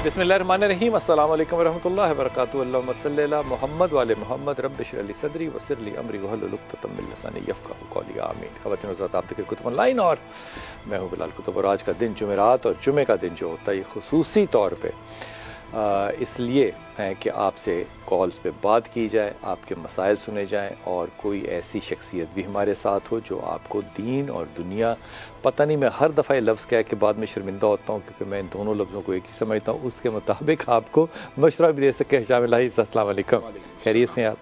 बिस्मिल्लाहिर्रहमानिर्रहीम अस्सलाम वालेकुम वरहमतुल्लाहि वबरकातुहू। अल्लाहुम्मा सल्लि अला मुहम्मद व आले मुहम्मद रब्बि इश्रह ली सदरी वयस्सिर ली अमरी वहलुल उक़दतम मिन लिसानी यफ़क़हू क़ौली आमीन। ख़वातीन व हज़रात, आप देख रहे हैं कुतुब ऑनलाइन और मैं हूँ बिलाल कुतुब। और आज का दिन जुमेरात और जुमे का दिन जो होता है ख़ुसूसी तौर पे इसलिए है कि आपसे कॉल्स पे बात की जाए, आपके मसाइल सुने जाएं और कोई ऐसी शख्सियत भी हमारे साथ हो जो आपको दीन और दुनिया, पता नहीं मैं हर दफ़ा ये लफ्ज़ कह के बाद में शर्मिंदा होता हूँ क्योंकि मैं इन दोनों लफ्ज़ों को एक ही समझता हूँ, उसके मुताबिक आपको मशवरा भी दे सके। शामिल है। अस्सलाम वालेकुम, खैरियत से आप?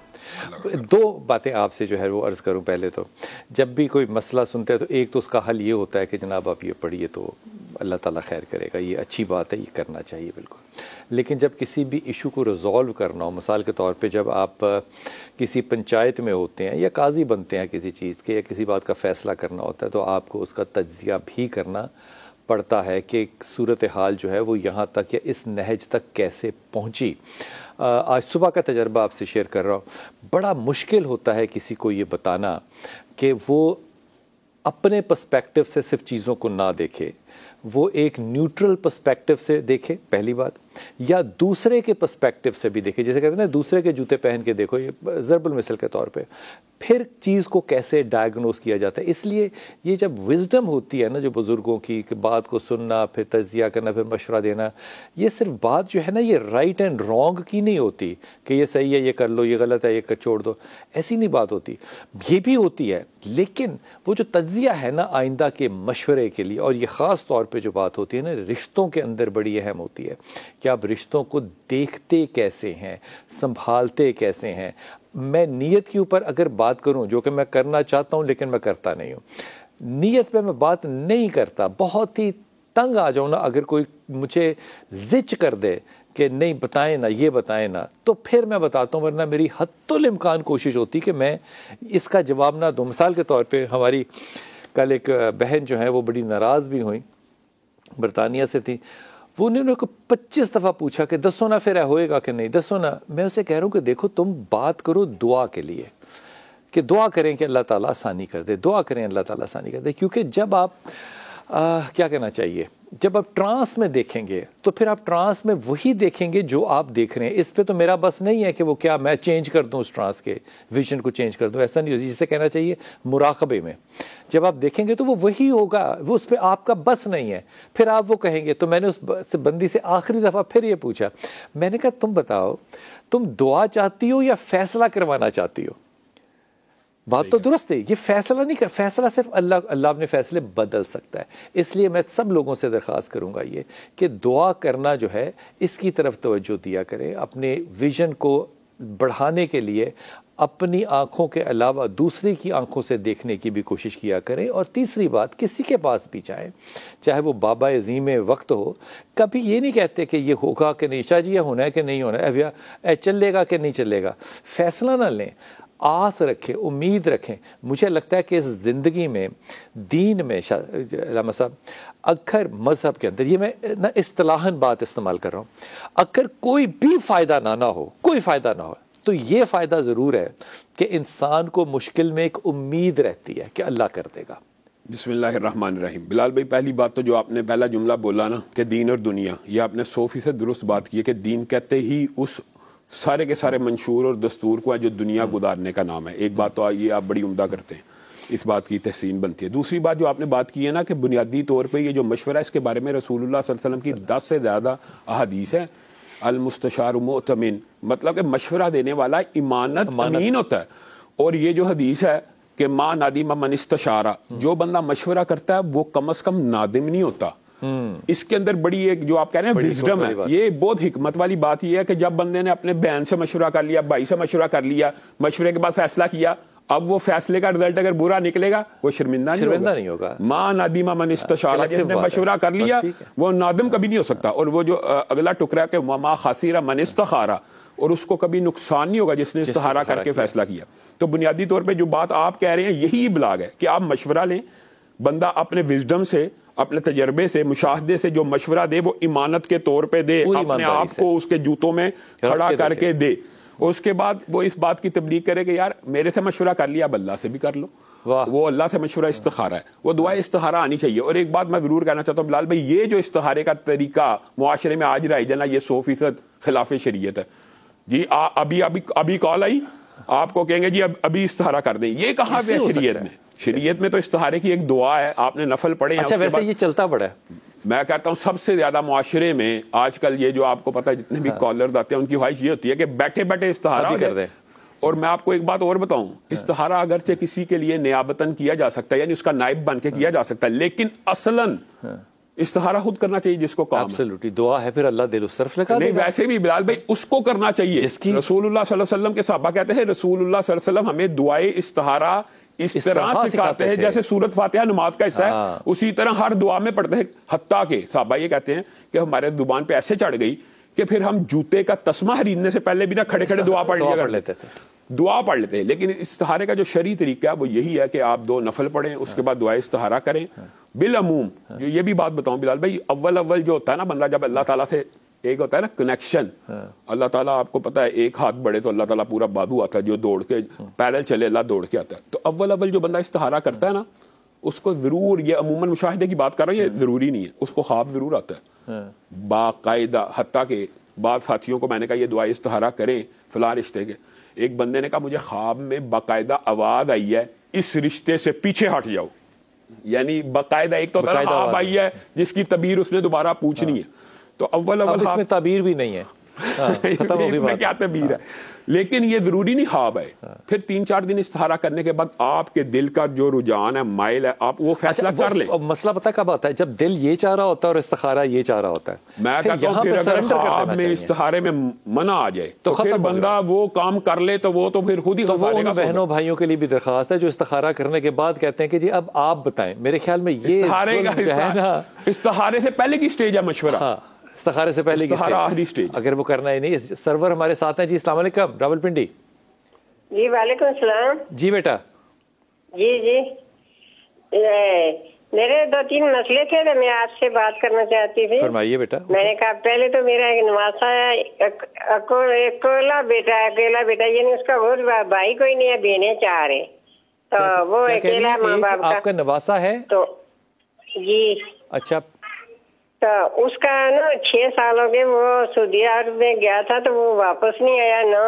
दो बातें आपसे जो है वो अर्ज़ करूँ। पहले तो जब भी कोई मसला सुनते हैं तो एक तो उसका हल ये होता है कि जनाब आप ये पढ़िए तो अल्लाह ताला खैर करेगा, ये अच्छी बात है, ये करना चाहिए बिल्कुल। लेकिन जब किसी भी इशू को रिज़ॉल्व करना हो, मिसाल के तौर पे जब आप किसी पंचायत में होते हैं या काजी बनते हैं किसी चीज़ के, या किसी बात का फ़ैसला करना होता है तो आपको उसका तज्ज़िया भी करना पड़ता है कि सूरत हाल जो है वो यहाँ तक या इस नहज तक कैसे पहुँची। आज सुबह का तजर्बा आपसे शेयर कर रहा हूँ। बड़ा मुश्किल होता है किसी को ये बताना कि वो अपने पर्सपेक्टिव से सिर्फ चीज़ों को ना देखे, वो एक न्यूट्रल पर्सपेक्टिव से देखे पहली बात, या दूसरे के पर्सपेक्टिव से भी देखे। जैसे कहते हैं ना, दूसरे के जूते पहन के देखो, ये ज़रबुल मिसल के तौर पे फिर चीज़ को कैसे डायग्नोस किया जाता है। इसलिए ये जब विजडम होती है ना जो बुज़ुर्गों की, बात को सुनना, फिर तज्ज़िया करना, फिर मशवरा देना, ये सिर्फ बात जो है ना ये राइट एंड रॉन्ग की नहीं होती कि ये सही है ये कर लो, ये गलत है ये छोड़ दो, ऐसी नहीं बात होती। ये भी होती है, लेकिन वो जो तज्ज़िया है ना आइंदा के मशवरे के लिए, और ये ख़ास तौर पे जो बात होती है ना रिश्तों के अंदर बड़ी अहम होती है कि आप रिश्तों को देखते कैसे हैं, संभालते कैसे हैं। मैं नीयत के ऊपर अगर बात करूं, जो कि मैं करना चाहता हूं लेकिन मैं करता नहीं हूं, नीयत पे मैं बात नहीं करता, बहुत ही तंग आ जाऊं ना अगर कोई मुझे जिच कर दे कि नहीं बताएं ना, ये बताएं ना, तो फिर मैं बताता हूं, वरना मेरी हत्तुल इम्कान कोशिश होती कि मैं इसका जवाब ना दूं। मिसाल के तौर पे हमारी कल एक बहन जो है वो बड़ी नाराज़ भी हुई, बरतानिया से थी, वो उन्होंने को 25 दफ़ा पूछा कि दसो ना फिर होएगा कि नहीं, दसो ना। मैं उसे कह रहा हूँ कि देखो तुम बात करो दुआ के लिए, कि दुआ करें कि अल्लाह ताला आसानी कर दे, दुआ करें अल्लाह ताला आसानी कर दे। क्योंकि जब आप क्या कहना चाहिए, जब आप ट्रांस में देखेंगे तो फिर आप ट्रांस में वही देखेंगे जो आप देख रहे हैं। इस पे तो मेरा बस नहीं है कि वो क्या मैं चेंज कर दूं, उस ट्रांस के विजन को चेंज कर दूं, ऐसा नहीं होता। जिसे कहना चाहिए मुराकबे में जब आप देखेंगे तो वो वही होगा, वो उस पर आपका बस नहीं है, फिर आप वो कहेंगे। तो मैंने उस बंदी से आखिरी दफ़ा फिर ये पूछा, मैंने कहा तुम बताओ तुम दुआ चाहती हो या फैसला करवाना चाहती हो? बात तो दुरुस्त है, ये फैसला नहीं कर, फैसला सिर्फ अल्लाह अपने फैसले बदल सकता है। इसलिए मैं सब लोगों से दरख्वास्त करूंगा ये कि दुआ करना जो है इसकी तरफ तवज्जो दिया करें, अपने विजन को बढ़ाने के लिए अपनी आंखों के अलावा दूसरे की आंखों से देखने की भी कोशिश किया करें। और तीसरी बात, किसी के पास भी चाहे वो बाबा अज़ीम वक्त हो, कभी ये नहीं कहते कि ये होगा कि नहीं, शाह जी ये होना है कि नहीं होना है, चलेगा कि नहीं चलेगा। फैसला ना लें, आस रखें, उम्मीद रखें। मुझे लगता है कि इस ज़िंदगी में दीन में साहब अगर मज़हब के अंदर, ये मैं ना इस्तिलाहन बात इस्तेमाल कर रहा हूँ, अगर कोई भी फ़ायदा ना हो, कोई फ़ायदा ना हो, तो ये फ़ायदा ज़रूर है कि इंसान को मुश्किल में एक उम्मीद रहती है कि अल्लाह कर देगा। बिस्मिल्लाहिर्रहमानिर्रहीम। बिलाल भाई, पहली बात तो जो आपने पहला जुमला बोला ना कि दीन और दुनिया, ये आपने 100% दुरुस्त बात की है कि दीन कहते ही उस सारे के सारे मंशूर और दस्तूर को है जो दुनिया गुजारने का नाम है। एक बात तो ये आप बड़ी उम्दा करते हैं, इस बात की तहसीन बनती है। दूसरी बात जो आपने बात की है ना कि बुनियादी तौर पे ये जो मशवरा है, इसके बारे में रसूलुल्लाह सल्लल्लाहु अलैहि वसल्लम की 10 से ज़्यादा अहादीस है। अल मुस्तशार मुअतमिन, मतलब कि मशवरा देने वाला इमानत अमीन होता है। और ये जो हदीस है कि मा नादिमा मन इस्तशारा, जो बंदा मशवरा करता है वो कम से कम नादिम नहीं होता। इसके अंदर बड़ी एक जो आप कह रहे हैं विजडम है, ये बहुत हिकमत वाली बात ये है कि जब बंदे ने अपने बहन से मशवरा कर लिया, भाई से मशवरा कर लिया, मशवरे के बाद फैसला किया, अब वो फैसले का रिजल्ट अगर बुरा निकलेगा वो शर्मिंदा नहीं होगा। मां नादिमा मन इस्तशारा, जिसने मशवरा कर लिया वो नादिम कभी नहीं हो सकता। और वो जो अगला टुकड़ा के मा खासीरा मन इस्तखारा, और उसको कभी नुकसान नहीं होगा जिसने इस्तिखारा करके फैसला किया। तो बुनियादी तौर पर जो बात आप कह रहे हैं यही इब्लाग है कि आप मशवरा लें, बंदा अपने विजडम से, अपने तजर्बे से, मुशाहदे से जो मशवरा दे वो इमानत के तौर पे दे, अपने आप को उसके जूतों में खड़ा करके दे। उसके बाद वो इस बात की तब्लीग करे कि यार मेरे से मशवरा कर लिया, अब अल्लाह से भी कर लो। वो अल्लाह से मशवरा इस्तिखारा है, वो दुआ इस्तिखारा आनी चाहिए। और एक बात मैं जरूर कहना चाहता हूँ बिलाल भाई, ये जो इस्तिखारे का तरीका मुआशरे में आज राइज है ना, ये 100% खिलाफ शरीयत है जी। अभी कॉल आई, आपको कहेंगे जी अभी इस्तिखारा कर दें, ये कहाँ पे शरीयत में? शरीयत में तो इस्तिखारे की एक दुआ है, आपने नफल पढ़े। अच्छा, वैसे ये चलता पड़ा है। मैं कहता हूँ सबसे ज्यादा मुआशरे में आजकल ये जो आपको पता है जितने भी कॉलर आते हैं उनकी ख्वाहिश ये होती है कि बैठे बैठे इस्तिखारा कर दे। और मैं आपको एक बात और बताऊं, इस्तिखारा अगरचे किसी के लिए नियाबतन किया जा सकता है, यानी उसका नाइब बन के किया जा सकता है, लेकिन असलन इस्तिखारा खुद करना चाहिए जिसको काम है। दुआ है फिर अल्लाह दिल उस तरफ लगा नहीं, वैसे भी बिलाल भाई उसको करना चाहिए जिसकी रसूलुल्लाह सल्लल्लाहु अलैहि वसल्लम के सहाबा कहते हैं रसूलुल्लाह सल्लल्लाहु अलैहि वसल्लम हमें दुआए इस्तिखारा इस तरह सिखाते हैं जैसे सूरत फातिहा नमाज का हिस्सा है, उसी तरह हर दुआ में पढ़ते हैं। हत्ता के सहाबा ये कहते हैं कि हमारे जुबान पे ऐसे चढ़ गई कि फिर हम जूते का तस्मा खरीदने से पहले भी ना खड़े खड़े दुआ पढ़ लेते थे, दुआ पढ़ लेते हैं। लेकिन इस्तिखारे का जो शरई तरीका है वो यही है कि आप 2 नफल पढ़ें, उसके बाद दुआ इस्तिखारा करें। बिल अमूम जो ये भी बात बताऊं बिलाल भाई, अव्वल जो होता है ना बंदा जब अल्लाह ताला से एक होता है ना कनेक्शन, अल्लाह ताला आपको पता है एक हाथ बढ़े तो अल्लाह ताला पूरा बाजू आता है, जो दौड़ के पैदल चले अल्लाह दौड़ के आता है। तो अव्वल जो बंदा इस्तिखारा करता है ना, उसको जरूर, ये अमूमन मुशाहिदे की बात कर रहा हूँ, ये जरूरी नहीं है, उसको ख्वाब जरूर आता है बाकायदा। हत्ता के बाद साथियों को मैंने कहा ये दुआ इस्तिखारा करें फलां रिश्ते के, एक बंदे ने कहा मुझे ख्वाब में बाकायदा आवाज आई है इस रिश्ते से पीछे हट जाओ, यानी बाकायदा एक तो ख्वाब आई है जिसकी तबीर उसने दोबारा पूछनी है। तो अव्वल इसमें ताबीर भी नहीं है, में क्या तबीर है, लेकिन ये जरूरी नहीं ख्वाब है। फिर 3-4 दिन इस्तिखारा करने के बाद आपके दिल का जो रुझान है, माइल है, आप वो फैसला कर ले। मसला पता कब आता है? जब दिल ये चाह रहा होता है और इस्तिखारा ये चाह रहा होता है। मैं कहता हूं फिर अगर ख्वाब में इस्तिखारे में मना आ जाए तो फिर बंदा वो काम कर ले तो वो तो फिर खुद ही खसारेगा। बहनों भाइयों के लिए भी दरखास्त है जो इस्तिखारा करने के बाद कहते हैं कि जी अब आप बताएं। मेरे ख्याल में ये इस्तिखारे से पहले की स्टेज है मशवरा, इस्तिखारे से पहले की आखिरी स्टेज, अगर वो करना ही नहीं। सर्वर हमारे साथ हैं जी। अस्सलाम वालेकुम रावलपिंडी जी। वालेकुम सलाम जी बेटा। जी मेरे 2-3 मसले थे तो मैं आपसे बात करना चाहती थी। फरमाइए बेटा। मैंने कहा पहले तो मेरा एक नवासा है, अकेला बेटा, यानी उसका और भाई कोई नहीं है, बहने 4 है, तो वो अकेला माँ बाप का। आपका नवासा है तो? जी। अच्छा, तो उसका ना 6 साल हो गए, वो सऊदी अरब में गया था तो वो वापस नहीं आया ना,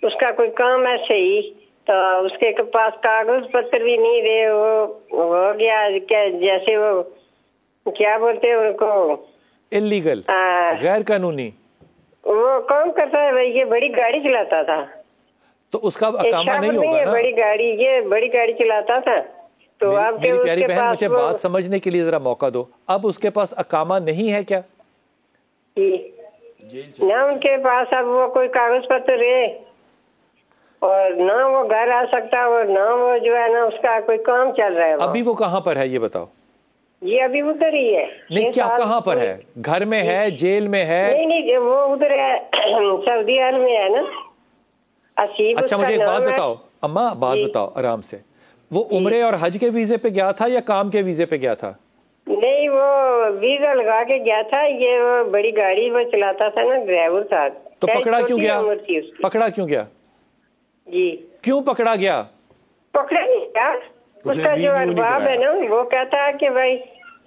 उसका कोई काम है सही, तो उसके पास कागज पत्र भी नहीं रहे, वो हो गया क्या, जैसे वो क्या बोलते हैं उनको, इलीगल, गैर कानूनी। वो काम करता है भाई, ये बड़ी गाड़ी चलाता था। तो उसका अकामा नहीं होगा ना? बड़ी गाड़ी चलाता था। तो मेरी प्यारी बहन, मुझे बात समझने के लिए जरा मौका दो। अब उसके पास अकामा नहीं है क्या? ना उनके पास अब वो कोई कागज पत्र है, और ना वो घर आ सकता, और ना वो जो है ना उसका कोई काम चल रहा है। अभी वो कहाँ पर है ये बताओ? ये अभी उधर ही है। नहीं, क्या कहाँ पर है? घर में है, जेल में है? नहीं, वो उधर है, सऊदी अरब में है ना। अच्छा, मुझे एक बात बताओ अम्मा, बात बताओ आराम से। वो उम्रे और हज के वीजे पे गया था या काम के वीजे पे गया था? नहीं, वो वीजा लगा के गया था। ये वो बड़ी गाड़ी वो चलाता था ना, ड्राइवर था। तो पकड़ा क्यों गया? पकड़ा क्यों गया जी? क्यों पकड़ा गया? पकड़ा नहीं गया, उसका जो अरबाब है ना वो कहता है कि भाई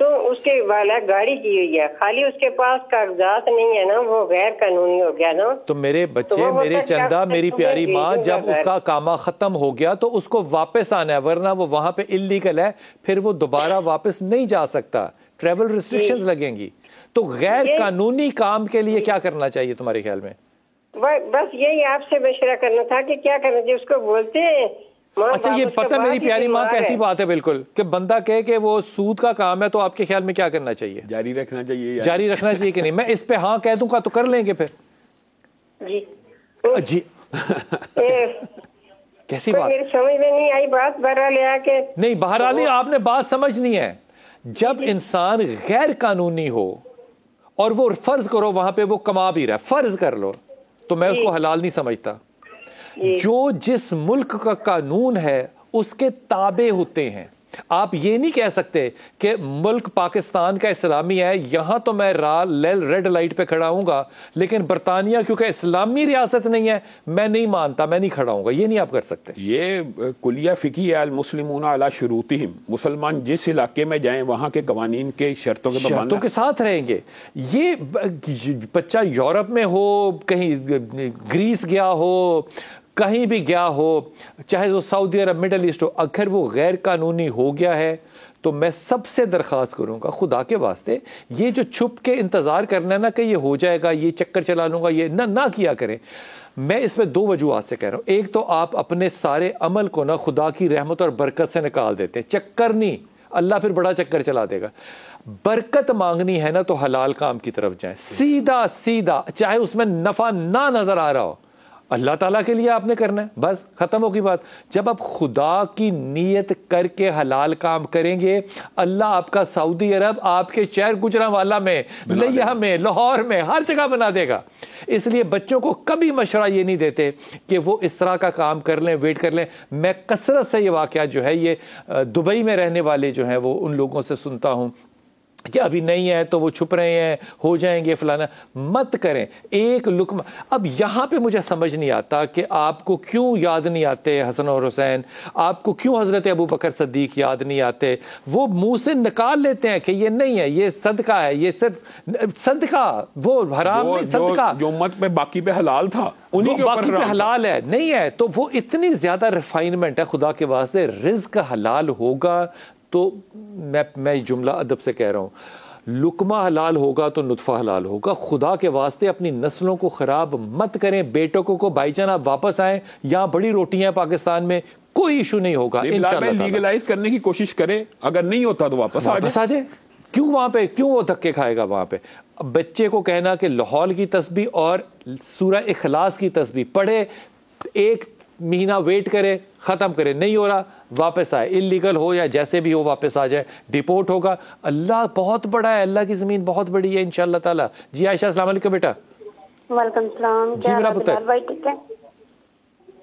तो उसके वाला गाड़ी की हुई है, खाली उसके पास कागजात नहीं है ना, वो गैर कानूनी हो गया ना। तो मेरे बच्चे, तो मेरे चंदा, मेरी प्यारी माँ, जब उसका कामा खत्म हो गया तो उसको वापस आना है, वरना वो वहां पे इल्लीगल है, फिर वो दोबारा वापस नहीं जा सकता, ट्रेवल रिस्ट्रिक्शंस लगेंगी। तो गैर कानूनी काम के लिए क्या करना चाहिए तुम्हारे ख्याल में? बस यही आपसे मशवरा करना था कि क्या करना चाहिए। उसको बोलते हैं। अच्छा, ये पता मेरी प्यारी माँ कैसी बात है बिल्कुल, कि बंदा कहे कि वो सूद का काम है, तो आपके ख्याल में क्या करना चाहिए? जारी रखना चाहिए। जारी रखना चाहिए कि नहीं? मैं इस पे हाँ कह दूंगा तो कर लेंगे फिर जी। कैसी बात? मेरी समझ में नहीं आई बात। बहरहाल के नहीं, बहरहाल आपने बात समझनी है। जब इंसान गैर कानूनी हो और वो फर्ज करो वहां पे वो कमा भी रहा है, फर्ज कर लो, तो मैं उसको हलाल नहीं समझता। जो जिस मुल्क का कानून है उसके ताबे होते हैं, आप ये नहीं कह सकते कि मुल्क पाकिस्तान का इस्लामी है, यहां तो मैं रेड लाइट पे खड़ा हूंगा, लेकिन बरतानिया क्योंकि इस्लामी रियासत नहीं है मैं नहीं मानता, मैं नहीं खड़ा हूंगा। ये नहीं आप कर सकते। ये कुलिया फिकी है अल मुस्लिमून अला शुरूतिहिम, मुसलमान जिस इलाके में जाएं वहां के कवानीन के शर्तों के साथ रहेंगे। ये बच्चा यूरोप में हो, कहीं ग्रीस गया हो, कहीं भी गया हो, चाहे वो सऊदी अरब मिडल ईस्ट हो, अगर वो गैर कानूनी हो गया है तो मैं सबसे दरख्वास्त करूंगा खुदा के वास्ते ये जो छुप के इंतजार करना है ना कि ये हो जाएगा, ये चक्कर चला लूंगा, ये ना किया करें। मैं इसमें दो वजूहात से कह रहा हूं। एक तो आप अपने सारे अमल को ना खुदा की रहमत और बरकत से निकाल देते हैं, चक्कर नहीं, अल्लाह फिर बड़ा चक्कर चला देगा। बरकत मांगनी है ना तो हलाल काम की तरफ जाएं, सीधा सीधा, चाहे उसमें नफा ना नजर आ रहा हो, अल्लाह ताला के लिए आपने करना है, बस खत्म होगी बात। जब आप खुदा की नीयत करके हलाल काम करेंगे, अल्लाह आपका सऊदी अरब आपके शहर गुजरांवाला में, लिया में, लाहौर में, हर जगह बना देगा। इसलिए बच्चों को कभी मशवरा ये नहीं देते कि वो इस तरह का काम कर लें, वेट कर लें। मैं कसरत से ये वाकया जो है ये दुबई में रहने वाले जो हैं वो उन लोगों से सुनता हूँ कि अभी नहीं है तो वो छुप रहे हैं, हो जाएंगे फलाना। मत करें एक लुकमा। अब यहां पे मुझे समझ नहीं आता कि आपको क्यों याद नहीं आते हसन और हुसैन, आपको क्यों हजरत अबू बकर सद्दीक याद नहीं आते। वो मुंह से निकाल लेते हैं कि ये नहीं है, ये सदका है, ये सिर्फ सदका, वो हराम नहीं, सदका जो उम्मत पे बाकी पे हलाल था उन्हीं के ऊपर हलाल है, नहीं है। तो वो इतनी ज्यादा रिफाइनमेंट है। खुदा के वास्ते रिज्क हलाल होगा तो मैं जुमला अदब से कह रहा हूं, लुकमा हलाल होगा तो नुतफा हलाल होगा। खुदा के वास्ते अपनी नस्लों को खराब मत करें। बेटों को भाईजान आप वापस आए, यहां बड़ी रोटियां पाकिस्तान में, कोई इशू नहीं होगा। इंशाल्लाह लीगलाइज करने की कोशिश करें, अगर नहीं होता तो वापस आ जाए। क्यों वहां पे, क्यों वो धक्के खाएगा वहां पे। बच्चे को कहना कि लाहौल की तस्बीह और सूरह इखलास की तस्बीह पढ़े, एक महीना वेट करे, खत्म करे, नहीं हो रहा वापस आए, इलीगल हो या जैसे भी हो वापस आ जाए, डिपोर्ट होगा। अल्लाह बहुत बड़ा है, अल्लाह की जमीन बहुत बड़ी है इंशाअल्लाह ताला। जी आयशा अस्सलाम वालेकुम बेटा। वालेकुम सलाम। जी मेरा पुत्र भाई ठीक है?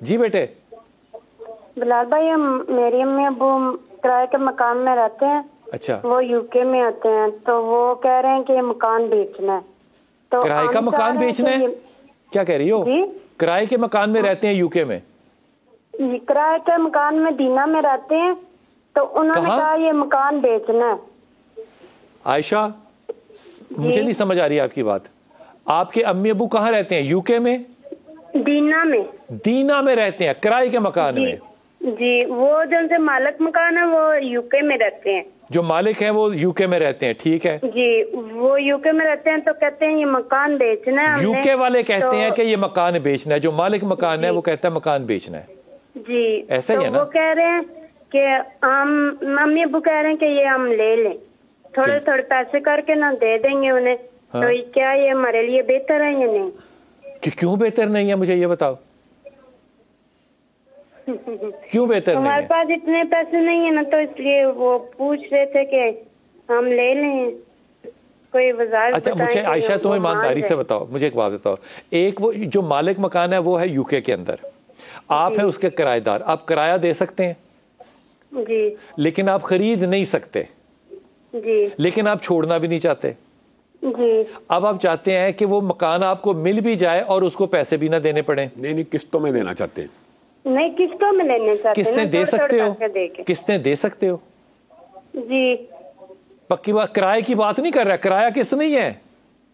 जी बेटे। बिलाल भाई, मेरी अम्मी अबू किराए के मकान में रहते हैं। अच्छा। वो यूके में आते हैं तो वो कह रहे हैं कि मकान बेचना है। तो किराए का मकान बेचना है? क्या कह रही हो? किराए के मकान में रहते हैं यूके में? किराए के मकान में दीना में रहते हैं, तो उन्होंने कहा ये मकान बेचना है। आयशा मुझे नहीं समझ आ रही आपकी बात। आपके अम्मी अबू कहाँ रहते हैं? यूके में? दीना में। दीना में रहते हैं किराए के मकान में? जी, वो जिनसे मालिक मकान है वो यूके में रहते हैं। जो मालिक है वो यूके में रहते हैं, ठीक है जी, वो यूके में रहते हैं तो कहते हैं ये मकान बेचना है। यूके वाले कहते हैं कि ये मकान बेचना है, जो मालिक मकान है वो कहता है मकान बेचना है। जी ऐसा ही है ना? वो कह रहे हैं कि हम, मम्मी अबू कह रहे हैं कि ये हम ले लें, थोड़े थोड़े पैसे करके ना दे देंगे उन्हें। हाँ। तो क्या ये हमारे लिए बेहतर है या नहीं? कि क्यों बेहतर नहीं है, मुझे ये बताओ क्यों बेहतर नहीं है? हमारे पास इतने पैसे नहीं है ना, तो इसलिए वो पूछ रहे थे कि हम ले लें, कोई वजाहत। अच्छा मुझे आयशा तुम ईमानदारी से बताओ, मुझे एक बात बताओ। एक वो जो मालिक मकान है वो है यूके के अंदर, आप है उसके किराएदार, आप किराया दे सकते हैं जी, लेकिन आप खरीद नहीं सकते जी, लेकिन आप छोड़ना भी नहीं चाहते जी। अब आप चाहते हैं कि वो मकान आपको मिल भी जाए और उसको पैसे भी ना देने पड़े। नहीं, किस्तों में देना चाहते हैं। नहीं, किस्तों में लेने चाहते हैं। किस्तें दे सकते हो? किस्तें दे सकते हो जी। पक्की बात, किराए की बात नहीं कर रहा, किराया किस्त नहीं है।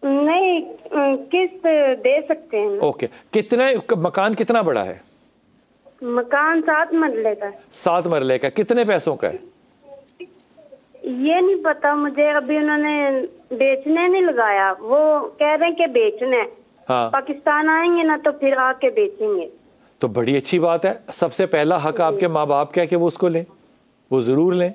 नहीं, किस्त दे सकते हैं। ओके, कितने मकान कितना बड़ा है? मकान 7 मरले का। 7 मरले का, कितने पैसों का है? ये नहीं पता मुझे, अभी उन्होंने बेचने नहीं लगाया, वो कह रहे हैं कि बेचना है। हाँ। पाकिस्तान आएंगे ना तो फिर आके बेचेंगे। तो बड़ी अच्छी बात है। सबसे पहला हक आपके माँ बाप का है कि वो उसको लें, वो जरूर लें।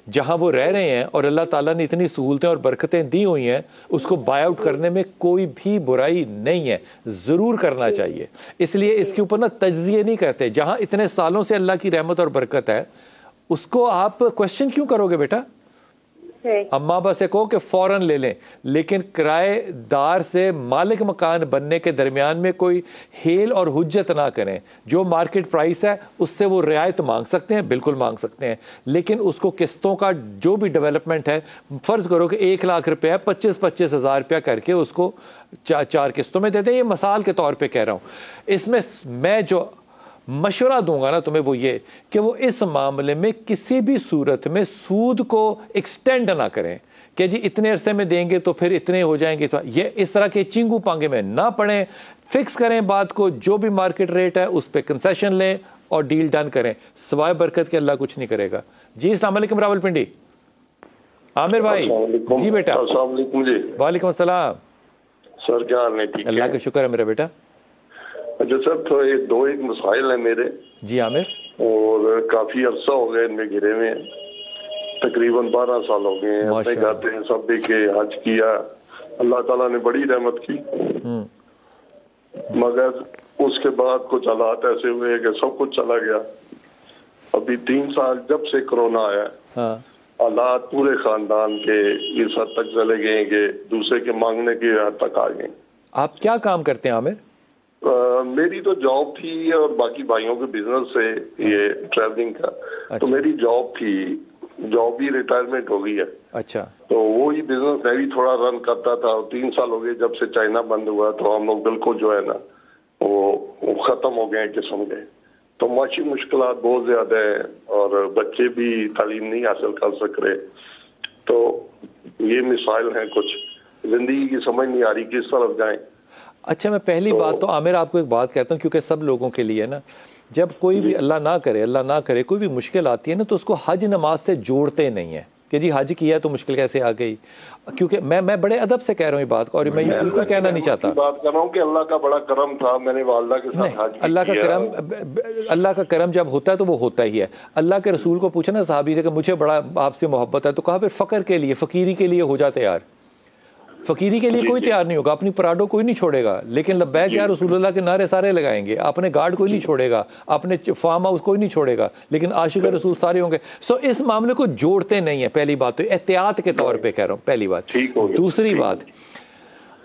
जहां वो रह रहे हैं और अल्लाह ताला ने इतनी सहूलतें और बरकतें दी हुई हैं, उसको बाय आउट करने में कोई भी बुराई नहीं है, जरूर करना चाहिए। इसलिए इसके ऊपर ना तज्जिए नहीं करते। जहां इतने सालों से अल्लाह की रहमत और बरकत है उसको आप क्वेश्चन क्यों करोगे बेटा? अम्मा अब्बा से कहो कि फौरन ले लें, लेकिन किराएदार से मालिक मकान बनने के दरमियान में कोई हेल और हुज्जत ना करें। जो मार्केट प्राइस है उससे वो रियायत मांग सकते हैं, बिल्कुल मांग सकते हैं, लेकिन उसको किस्तों का जो भी डेवलपमेंट है, फ़र्ज़ करो कि 1 लाख रुपया 25-25 हज़ार रुपया करके उसको 4 किस्तों में दे दें। ये मिसाल के तौर पर कह रहा हूँ। इसमें मैं जो मशवरा दूंगा ना तुम्हें वो ये कि वो इस मामले में किसी भी सूरत में सूद को एक्सटेंड ना करें कि जी इतने अरसे में देंगे तो फिर इतने हो जाएंगे। तो ये इस तरह के चिंगू पांगे में ना पड़े, फिक्स करें बात को, जो भी मार्केट रेट है उस पर कंसेशन लें और डील डन करें। सवाए बरकत के अल्लाह कुछ नहीं करेगा। जी अस्सलाम वालेकुम रावलपिंडी। आमिर भाई जी बेटा। वालेकुम अस्सलाम सर, क्या हाल है? ठीक है, अल्लाह का शुक्र है मेरा बेटा। अच्छा सर, तो एक मसाइल है मेरे। जी आमिर। और काफी अरसा हो गया इनमें घिरे हुए, तकरीबन 12 साल हो गए हैं। अपने गाते हैं सब के हज किया, अल्लाह ताला ने बड़ी रहमत की, मगर उसके बाद कुछ हालात ऐसे हुए कि सब कुछ चला गया। अभी 3 साल जब से कोरोना आया, हालात पूरे खानदान के इस हद तक चले गए कि दूसरे के मांगने की हद तक आ गए। आप क्या काम करते हैं आमिर? मेरी तो जॉब थी और बाकी भाइयों के बिजनेस से ये ट्रैवलिंग का। अच्छा। तो मेरी जॉब थी, जॉब भी रिटायरमेंट हो गई है। अच्छा। तो वो ही बिजनेस मैं भी थोड़ा रन करता था। 3 साल हो गए जब से चाइना बंद हुआ, तो हम लोग बिल्कुल जो है ना वो खत्म हो गए किस्म गए। तो माशी मुश्किलात बहुत ज्यादा है और बच्चे भी तालीम नहीं हासिल कर सक रहे। तो ये मिसाइल हैं, कुछ जिंदगी की समझ नहीं आ रही किस तरफ जाएं। अच्छा, मैं पहली बात तो आमिर आपको एक बात कहता हूँ, क्योंकि सब लोगों के लिए ना, जब कोई भी अल्लाह ना करे कोई भी मुश्किल आती है ना, तो उसको हज नमाज से जोड़ते नहीं है कि जी हज किया तो मुश्किल कैसे आ गई। क्योंकि मैं बड़े अदब से कह रहा हूँ ये बात, और मैं ये बिल्कुल कहना नहीं चाहता। बात कर रहा हूँ कि अल्लाह का बड़ा करम था, मैंने वालदा के साथ हज किया। अल्लाह का करम जब होता है तो वो होता ही है। अल्लाह के रसूल को पूछा ना साहबी ने कि मुझे बड़ा आपसे मोहब्बत है, तो कहा फिर फ़क्र के लिए, फ़कीरी के लिए हो जाते यार। फकीरी के लिए कोई तैयार नहीं होगा, अपनी पराडो कोई नहीं छोड़ेगा, लेकिन लब्बैक या रसूलुल्लाह के नारे सारे लगाएंगे। अपने गार्ड कोई नहीं छोड़ेगा, अपने फार्म हाउस कोई नहीं छोड़ेगा, लेकिन आशिक रसूल सारे होंगे। सो इस मामले को जोड़ते नहीं है। पहली बात तो एहतियात के तौर पे कह रहा हूँ, पहली बात। दूसरी बात,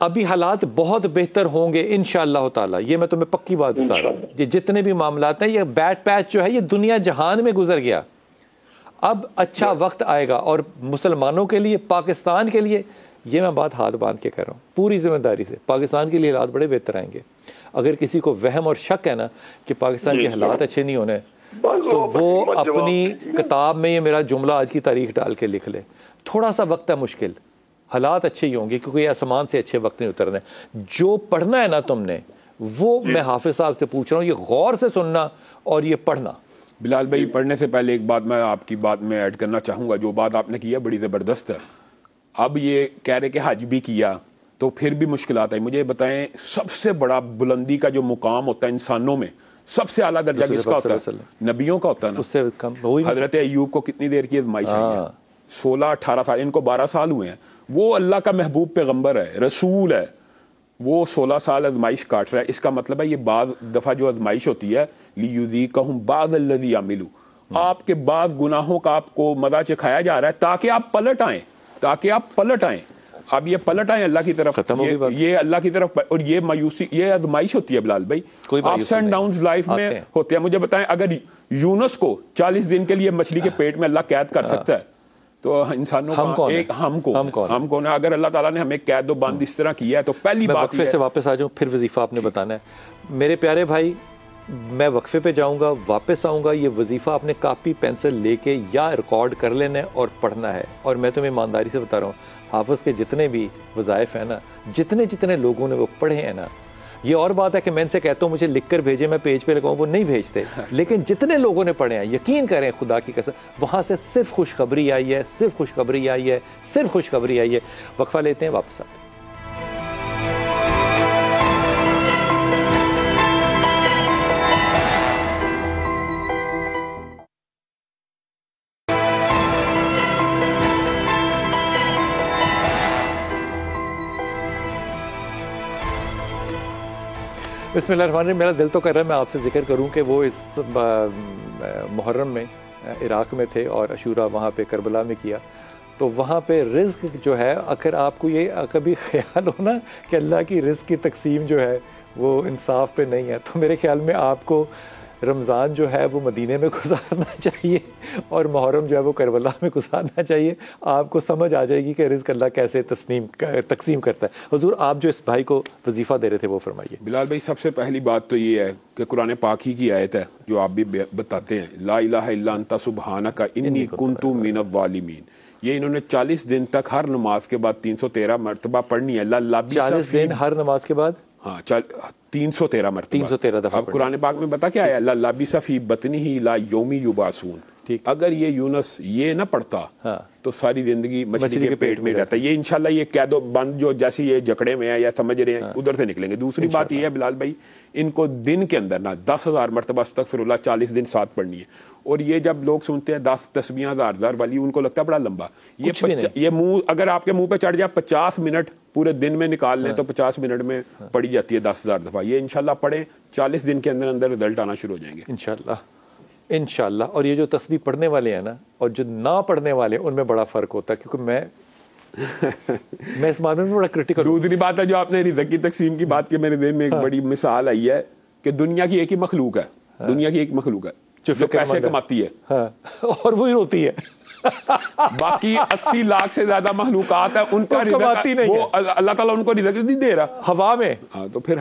अभी हालात बहुत बेहतर होंगे इंशाअल्लाह ताला, ये मैं तुम्हें पक्की बात बता रहा हूँ। ये जितने भी मामलात हैं, ये बैड पैच जो है ये दुनिया जहान में गुजर गया। अब अच्छा वक्त आएगा, और मुसलमानों के लिए, पाकिस्तान के लिए, ये मैं बात हाथ बांध के कह रहा हूँ पूरी जिम्मेदारी से, पाकिस्तान के लिए हालात बड़े बेहतर आएंगे। अगर किसी को वहम और शक है ना कि पाकिस्तान के हालात अच्छे नहीं होने, तो वो अपनी किताब में ये मेरा जुमला आज की तारीख डाल के लिख ले। थोड़ा सा वक्त है मुश्किल, हालात अच्छे ही होंगे, क्योंकि ये आसमान से अच्छे वक्त नहीं उतरने। जो पढ़ना है ना तुमने, वो मैं हाफिज साहब से पूछ रहा हूँ, ये गौर से सुनना और ये पढ़ना। बिलाल भाई, पढ़ने से पहले एक बात मैं आपकी बात में ऐड करना चाहूँगा। जो बात आपने की है बड़ी ज़बरदस्त है। अब ये कह रहे कि हज भी किया तो फिर भी मुश्किल आता है। मुझे बताएं, सबसे बड़ा बुलंदी का जो मुकाम होता है इंसानों में, सबसे आला दर्जा किसका होता है? नबियों का होता है ना। उससे कम हजरत अय्यूब को कितनी देर की आजमाइश आई है? 16-18 साल, इनको 12 साल हुए हैं। वो अल्लाह का महबूब पैगंबर है, रसूल है, वो 16 साल आजमाइश काट रहा है। इसका मतलब है ये बाद दफा जो आजमाइश होती है, लियुज़ीक़हुम बाज़ल्लज़ी अमिलू, आपके बाद गुनाहों का आपको मजा चखाया जा रहा है ताकि आप पलट आए, ताकि आप पलट आए। अब ये पलट आए अल्लाह की तरफ, ये अल्लाह की तरफ, और ये मायूसी, ये आजमाइश होती है बिलाल भाई, अप्स एंड डाउन्स लाइफ में होते हैं। मुझे बताएं, अगर यूनुस को 40 दिन के लिए मछली के पेट में अल्लाह कैद कर सकता है, तो इंसानों हम कौन है? अगर अल्लाह ताला ने हमें कैद व बंद इस तरह किया है, तो पहली बात वक्फे से वापस आ जाऊं, फिर वजीफा आपने बताना है। मेरे प्यारे भाई, मैं वक्फे पे जाऊंगा, वापस आऊंगा, ये वजीफा अपने कापी पेंसिल लेके या रिकॉर्ड कर लेना है और पढ़ना है। और मैं तुम्हें ईमानदारी से बता रहा हूँ, हाफिज के जितने भी वज़ाइफ हैं ना, जितने लोगों ने वो पढ़े हैं ना, ये और बात है कि मैं इनसे कहता हूँ मुझे लिख कर भेजे, मैं पेज पे लगाऊँ, वो नहीं भेजते। लेकिन जितने लोगों ने पढ़े हैं, यकीन करें खुदा की कसम, वहाँ से सिर्फ खुशखबरी आई है, सिर्फ खुशखबरी आई है, सिर्फ खुशखबरी आई है। वक्फा लेते हैं, वापस आते हैं। बिस्मिल्लाहिर्रहमानिर्रहीम। मेरा दिल तो कर रहा है मैं आपसे जिक्र करूं कि वो इस मुहर्रम में इराक़ में थे और अशूरा वहाँ पे करबला में किया। तो वहाँ पे रिज़्क जो है, अगर आपको ये कभी ख्याल हो ना कि अल्लाह की रिज़्क की तकसीम जो है वो इंसाफ पे नहीं है, तो मेरे ख्याल में आपको रमज़ान जो है वो मदीने में गुजारना चाहिए और मुहर्रम जो है वो करबला में गुजारना चाहिए। आपको समझ आ जाएगी कि रिज़्क अल्लाह कैसे तकसीम करता है। हुजूर, आप जो इस भाई को वजीफ़ा दे रहे थे वो फरमाइए। बिलाल भाई, सबसे पहली बात तो ये है कि कुरान पाक ही की आयत है जो आप भी बताते हैं, ला इलाहा इल्ला अंता सुब्हानका इन्नी कुन्तु मिनज़ ज़ालिमीन। ये इन्होंने 40 दिन तक हर नमाज के बाद 313 मरतबा पढ़नी है। 40 दिन हर नमाज के बाद, हाँ, 313 मरतबा, 313 दफा। अब कुरान पाक में बता क्या है, लाबिसा फी बतनी ही ला यौमी युबासून। ठीक, अगर ये यूनस ये ना पढ़ता, हाँ, तो सारी जिंदगी मछली के पेट में रहता। ये इंशाल्लाह ये कैदो बंद जो जैसे ये जकड़े में है या समझ रहे हैं, हाँ, उधर से निकलेंगे। दूसरी बात ये है बिलाल भाई, इनको दिन के अंदर ना 10,000 मरतबा अस्तगफिरुल्लाह 40 दिन साथ पढ़नी है। और ये जब लोग सुनते हैं 10 तस्बीहां 1000 वाली, उनको लगता है बड़ा लंबा। ये मुंह अगर आपके मुंह पे चढ़ जाए 50 मिनट पूरे दिन में निकाल लें, हाँ, तो 50 मिनट में पढ़ी जाती है 10,000 दफा। ये इंशाल्लाह पढ़े, 40 दिन के अंदर अंदर रिजल्ट आना शुरू हो जाएंगे इंशाल्लाह। और ये जो तस्बीह पढ़ने वाले हैं ना और जो ना पढ़ने वाले, उनमें बड़ा फर्क होता है, क्योंकि मैं इस मामले में बड़ा क्रिटिकल। दूसरी बात है जो आपने रिज़्क की तकसीम की बात की, मेरे दिल में एक बड़ी मिसाल आई है कि दुनिया की एक ही मखलूक है, दुनिया की एक मखलूक है जो पैसे कमाती है, हाँ, और वही रोती है। बाकी 80 लाख से ज्यादा मखलूकात है, उनका कमाती नहीं, वो अल्लाह ताला उनको रिज़्क नहीं दे रहा, हवा में। हाँ, तो फिर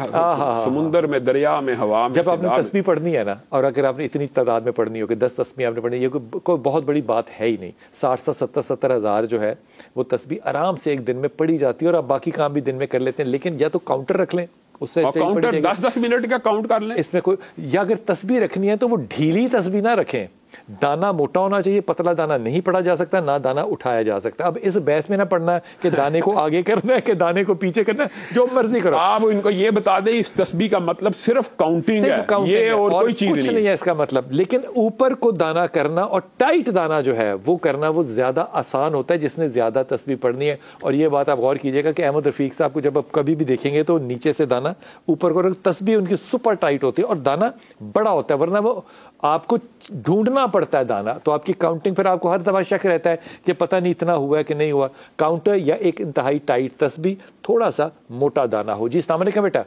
समुंदर में, दरिया में, हवा में। जब आपने तस्बीह पढ़नी है ना, और अगर आपने इतनी तादाद में पढ़नी हो कि 10 तस्बीह आपने पढ़नी, ये कोई बहुत बड़ी बात है ही नहीं। 60-70 हज़ार जो है वो तस्बीह आराम से एक दिन में पढ़ी जाती है, और आप बाकी काम भी दिन में कर लेते हैं। लेकिन या तो काउंटर रख लें, उससे काउंटर 10-10 मिनट का काउंट कर लें इसमें कोई, या अगर तस्बीह रखनी है तो वो ढीली तस्बीह ना रखें। दाना मोटा होना चाहिए, पतला दाना नहीं पढ़ा जा सकता, ना दाना उठाया जा सकता। अब इस बहस में ना पढ़ना कि दाने को आगे करना है कि दाने को पीछे करना है, जो मर्जी करो। आप इनको ये बता दें इस तस्बीह का मतलब सिर्फ काउंटिंग है, ये और कोई चीज नहीं है इसका मतलब। लेकिन ऊपर को दाना करना और टाइट दाना जो है वो करना, वो ज्यादा आसान होता है जिसने ज्यादा तस्बीह पढ़नी है। और ये बात आप गौर कीजिएगा कि अहमद रफीक साहब को जब आप कभी भी देखेंगे तो नीचे से दाना ऊपर को, तस्बीह उनकी सुपर टाइट होती है और दाना बड़ा होता है, वरना वो आपको ढूंढना पड़ता है दाना। तो आपकी काउंटिंग फिर आपको हर दफा शक रहता है कि पता नहीं इतना हुआ है कि नहीं हुआ। काउंटर या एक इंतहाई टाइट तस्बीह, थोड़ा सा मोटा दाना हो। जी अस्सलाम वालेकुम बेटा।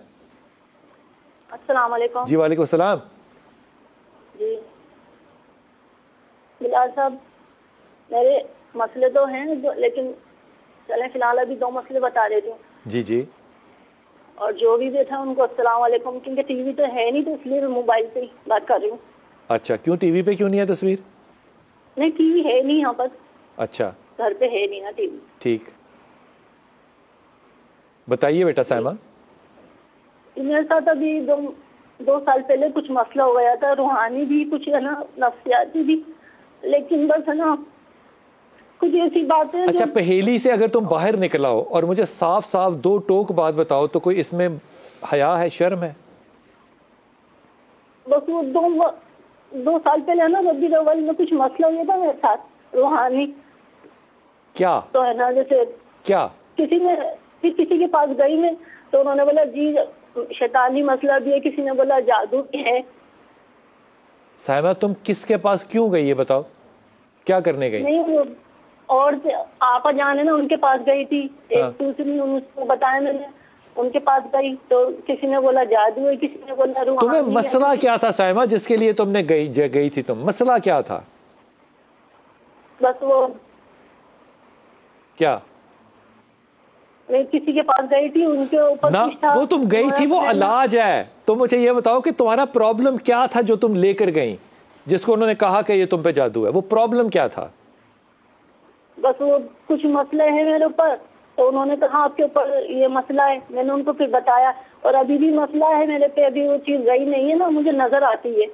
अस्सलाम वालेकुम। जी वालेकुम सलाम। जी बिलाल साहब, मेरे मसले तो हैं लेकिन चले फिलहाल अभी 2 मसले बता देती हूँ। जी जी। और जो भी बैठा उनको अस्सलाम वालेकुम, क्योंकि टीवी तो है नहीं, तो इसलिए मैं मोबाइल पे ही बात कर रही हूँ। अच्छा, क्यों टीवी पे क्यों नहीं है तस्वीर? नहीं, टीवी है नहीं यहाँ पर। अच्छा, घर पे है नहीं ना टीवी। ठीक, बताइए बेटा। साइमा, मेरे साथ अभी 2 साल पहले कुछ मसला हो गया था, रूहानी भी कुछ है ना, नफ्सियाती भी, लेकिन बस है ना कुछ ऐसी बातें। अच्छा, पहेली से अगर तुम बाहर निकला हो और मुझे साफ साफ 2 टोक बात बताओ तो कोई इसमें हया है, शर्म है? बस वो 2 साल पहले है ना रबी अव्वल में कुछ मसला हुआ था मेरे साथ रूहानी। क्या? तो है ना, जैसे क्या किसी के पास गई मैं, तो उन्होंने बोला जी शैतानी मसला भी है, किसी ने बोला जादू भी है। साइमा, तुम किसके पास क्यों गई ये बताओ, क्या करने गई? नहीं, और आपा जान है ना, उनके पास गई थी। हाँ। एक दूसरी उनको बताया मैंने, उनके पास गई तो किसी ने बोला जादू है, किसी ने बोला रूहानी। तुम्हें मसला क्या था साइमा जिसके लिए तुमने गई थी? तुम मसला क्या था? बस वो क्या? मैं किसी के पास गई थी, उनके ऊपर ना वो तुम गई थी, वो इलाज है। तो मुझे ये बताओ कि तुम्हारा प्रॉब्लम क्या था जो तुम लेकर गई, जिसको उन्होंने कहा कि ये तुम पे जादू है? वो प्रॉब्लम क्या था? बस वो कुछ मसले हैं मेरे ऊपर, तो उन्होंने कहा आपके ऊपर ये मसला है। मैंने उनको फिर बताया, और अभी भी मसला है मेरे पे, अभी वो चीज गई नहीं है ना, मुझे नजर आती है।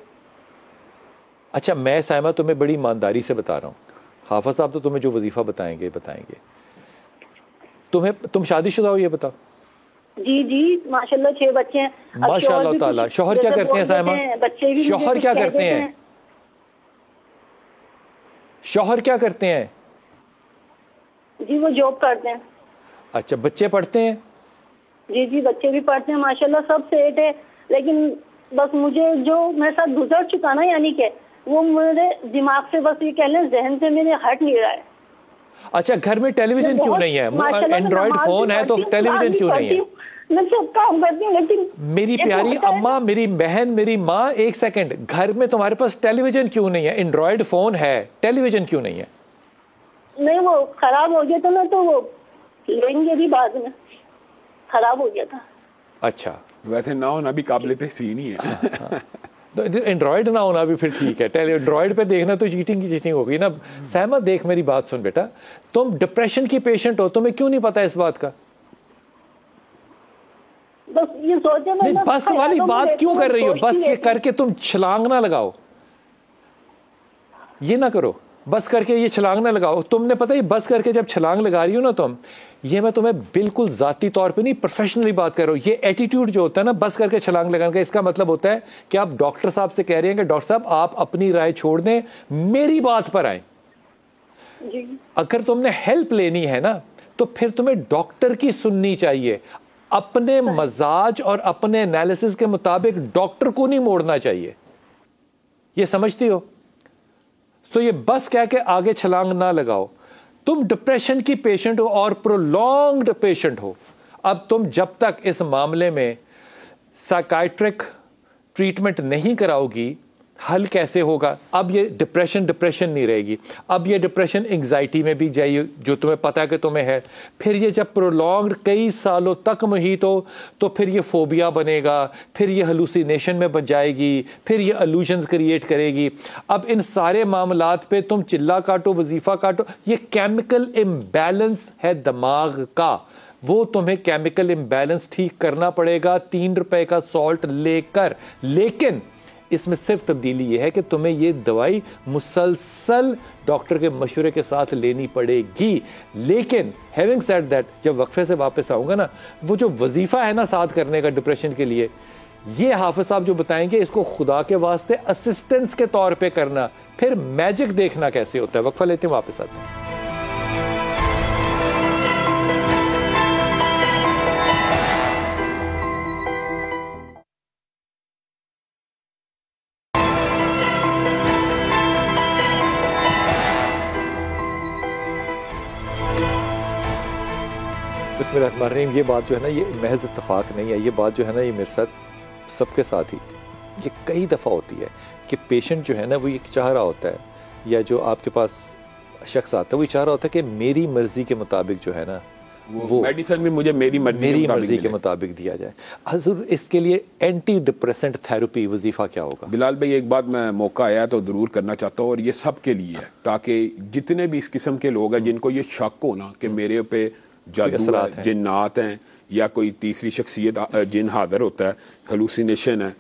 अच्छा, मैं साइमा तुम्हें बड़ी ईमानदारी से बता रहा हूँ, हाफिज साहब तो तुम्हें जो वजीफा बताएंगे। तुम शादीशुदा हो ये बताओ? जी जी, माशाल्लाह 6 बच्चे हैं। माशाल्लाह ताला। शौहर क्या करते हैं साइमा? बच्चे भी शौहर क्या करते हैं? शौहर क्या करते हैं? जी वो जॉब करते हैं। अच्छा, बच्चे पढ़ते हैं? जी जी, बच्चे भी पढ़ते हैं, माशाल्लाह सब सेट है। लेकिन बस मुझे जो मेरे साथ गुजर चुका ना, यानी कि वो मेरे दिमाग से, बस ये कह लें जहन से मेरे हट नहीं रहा है। अच्छा, घर में टेलीविजन क्यों नहीं है? एंड्रॉइड फोन है तो टेलीविजन क्यों नहीं है? मैं सब काम करती हूँ, लेकिन मेरी प्यारी अम्मा, मेरी बहन, मेरी माँ, एक सेकंड, घर में तुम्हारे पास टेलीविजन क्यों नहीं है? एंड्रॉइड फोन है, टेलीविजन क्यों नहीं है? नहीं, वो खराब हो गया था ना, तो वो लेंगे भी बाद में, खराब हो गया था। अच्छा, वैसे ना होना भी काबिल तहसीन ही है। तो एंड्रॉइड ना होना भी फिर ठीक है, एंड्रॉइड पे देखना तो चीटिंग की चीटिंग होगी ना। सहमत, देख मेरी बात सुन बेटा, तुम डिप्रेशन की पेशेंट हो, तुम्हें क्यों नहीं पता इस बात का? बस ये सोचे नहीं, बस वाली बात क्यों कर रही हो? बस ये करके तुम छलांग ना लगाओ, ये ना करो, बस करके ये छलांग ना लगाओ। तुमने पता है बस करके जब छलांग लगा रही हो ना तुम, ये मैं तुम्हें बिल्कुल जाती तौर पे नहीं, प्रोफेशनली बात कर रहा हूं। ये एटीट्यूड जो होता है ना बस करके छलांग लगाने का, इसका मतलब होता है कि आप डॉक्टर साहब से कह रहे हैं कि डॉक्टर साहब आप अपनी राय छोड़ दें, मेरी बात पर आए। अगर तुमने हेल्प लेनी है ना तो फिर तुम्हें डॉक्टर की सुननी चाहिए, अपने मजाज और अपने एनालिसिस के मुताबिक डॉक्टर को नहीं मोड़ना चाहिए। ये समझती हो? सो ये बस कह के आगे छलांग ना लगाओ। तुम डिप्रेशन की पेशेंट हो और प्रोलॉन्ग्ड पेशेंट हो। अब तुम जब तक इस मामले में साइकाइट्रिक ट्रीटमेंट नहीं कराओगी, हल कैसे होगा? अब ये डिप्रेशन नहीं रहेगी, अब ये डिप्रेशन एंग्जाइटी में भी जाइए, जो तुम्हें पता है कि तुम्हें है। फिर ये जब प्रोलॉन्ग्ड कई सालों तक मुहित हो तो फिर ये फोबिया बनेगा, फिर ये हेलुसिनेशन में बन जाएगी, फिर ये इल्यूजन्स क्रिएट करेगी। अब इन सारे मामलात पे तुम चिल्ला काटो, वजीफा काटो, ये केमिकल इम्बैलेंस है दिमाग का, वो तुम्हें केमिकल इम्बैलेंस ठीक करना पड़ेगा 3 रुपए का सॉल्ट लेकर। लेकिन इसमें सिर्फ तब्दीली यह है कि तुम्हें ये दवाई मुसलसल डॉक्टर के मशवरे के साथ लेनी पड़ेगी। लेकिन हैविंग सेड दैट, जब वक्फे से वापस आऊंगा ना, वो जो वजीफा है ना साथ करने का डिप्रेशन के लिए, ये हाफिज साहब जो बताएंगे, इसको खुदा के वास्ते असिस्टेंस के तौर पे करना, फिर मैजिक देखना कैसे होता है। वक्फा लेते हैं, वापस आते हैं। बिस्मिल्लाहिर्रहमानिर्रहीम। ये बात जो है ना, ये महज इत्तेफाक नहीं है, ये बात जो है ना, ये मेरे साथ सबके साथ ही ये कई दफ़ा होती है कि पेशेंट जो है ना वो ये चाह रहा होता है, या जो आपके पास शख्स आता है वो चाह रहा होता है कि मेरी मर्जी के मुताबिक जो है ना वो मेडिसिन भी मुझे मेरी मर्जी के मुताबिक दिया जाए। हजूर, इसके लिए एंटी डिप्रेसेंट थेरेपी वजीफा क्या होगा? बिलाल भाई, एक बात मैं मौका आया तो ज़रूर करना चाहता हूँ, और ये सब के लिए है, ताकि जितने भी इस किस्म के लोग हैं जिनको ये शक हो ना कि मेरे पे जादू है, जिन्नात हैं, या कोई तीसरी शख्सियत जिन हाजिर होता है, हेलुसिनेशन है,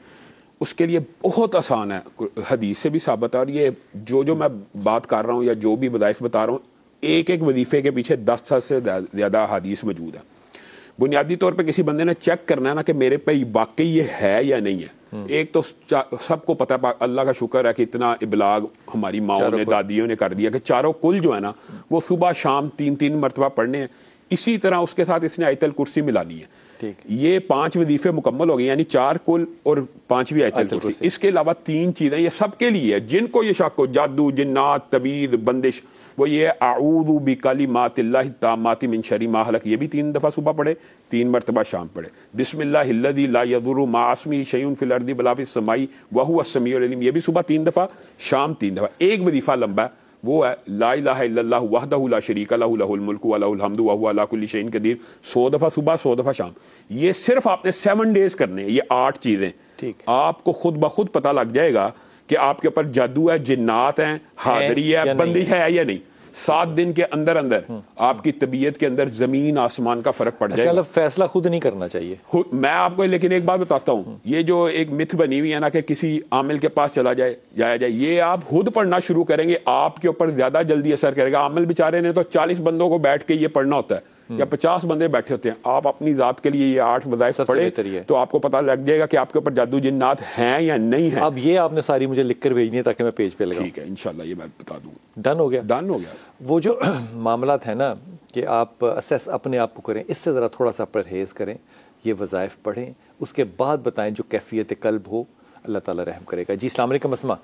उसके लिए बहुत आसान है, हदीस से भी साबित है। और ये जो मैं बात कर रहा हूँ या जो भी वज़ाइफ बता रहा हूँ, एक एक वजीफे के पीछे 10 से ज़्यादा हदीस मौजूद है। बुनियादी तौर पे किसी बंदे ने चेक करना है ना कि मेरे पे वाकई ये है या नहीं है। एक तो सबको पता है, अल्लाह का शुक्र है कि इतना इबलाग हमारी माओ ने, दादियों ने कर दिया कि चारों कुल जो है ना वो सुबह शाम 3-3 मरतबा पढ़ने हैं। इसी तरह उसके साथ इसने आयतल कुर्सी मिलानी है। ये 5 वजीफे मुकम्मल हो गए, यानी 4 कुल और 5वीं आयतल कुर्सी। इसके अलावा 3 चीजें ये सबके लिए है। जिनको ये शक हो जादू, जिन्नात, तबीद, बंदिश, वो ये आऊज़ु बिकलिमातिल्लाहि ताम्माति मिन शर्रि मा खलक़, ये भी 3 दफा सुबह पढ़े, 3 मरतबा शाम पढ़े। बिस्मिल्लाहिल्लज़ी ला यदुर्रु मा अस्मिही शैउन फिल अर्दि वला फिस समाई व हुवा अस्समीउल अलीम, ये भी सुबह 3 दफा, शाम 3 दफा। एक वजीफा लंबा है, वो है ला इलाहा इल्लल्लाहु वहदहु ला शरीका लहु लहुल मुल्कु व लहुल हम्दु व हुवा अला कुल्लि शैइन कदीर। 100 दफा सुबह, 100 दफा शाम। ये सिर्फ आपने 7 डेज करने हैं, ये 8 चीजें। आपको खुद ब खुद पता लग जाएगा कि आपके ऊपर जादू है, जिन्नात है, हादरी है, बंदिश है या नहीं। 7 दिन के अंदर अंदर आपकी तबीयत के अंदर जमीन आसमान का फर्क पड़ जाएगा। फैसला खुद नहीं करना चाहिए। मैं आपको लेकिन एक बात बताता हूँ, ये जो एक मिथ बनी हुई है ना कि किसी आमिल के पास जाया जाए, ये आप खुद पढ़ना शुरू करेंगे आपके ऊपर ज्यादा जल्दी असर करेगा। आमिल बेचारे ने तो 40 बंदों को बैठ के ये पढ़ना होता है, या 50 बंदे बैठे होते हैं। आप अपनी जात के लिए ये 8 वज़ाइफ पढ़े तो आपको पता लग जाएगा कि आपके ऊपर जादू जिन्नात हैं या नहीं है। अब ये आपने सारी मुझे लिखकर भेजनी है ताकि मैं पेज पे लगाऊं। ठीक है, इंशाल्लाह ये मैं बता दूंगा। डन हो गया? डन हो गया। वो जो मामलात है ना कि आप असेस अपने आप को करें, इससे ज़रा थोड़ा सा परहेज़ करें, ये वज़ाइफ पढ़ें, उसके बाद बताएं जो कैफियत कल्ब हो, अल्लाह ताला रहम करेगा। जी, अस्सलाम वालेकुम अस्मा।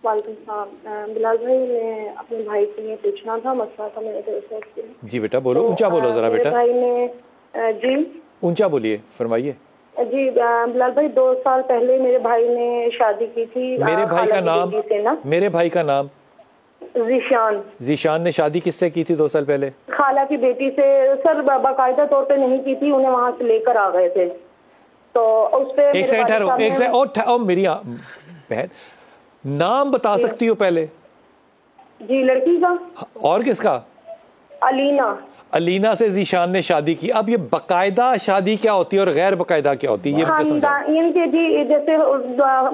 वालेकुम सलाम। बिलाल भाई, मैं अपने भाई के लिए पूछना था, मसला था मेरे दोस्तों से। जी बेटा बोलो, ऊंचा बोलो जरा बेटा। भाई ने जी ऊंचा बोलिए, फरमाइए। जी बिलाल भाई, 2 साल पहले मेरे भाई ने शादी की थी। मेरे भाई का नाम, मेरे भाई का नाम जीशान। जीशान ने शादी किससे की थी 2 साल पहले? खाला की बेटी से। सर बाकायदा तौर पे नहीं की थी, उन्हें वहां से लेकर आ गए थे। तो उस पे एक सेकंड ठहरो, एक सेकंड। और मेरी बहन, नाम बता सकती हो पहले? जी, लड़की का। और किसका? अलीना। अलीना से जीशान ने शादी की। अब ये बकायदा शादी क्या होती है और गैर बकायदा क्या होती है, ये मुझे समझाओ। इनके जी जैसे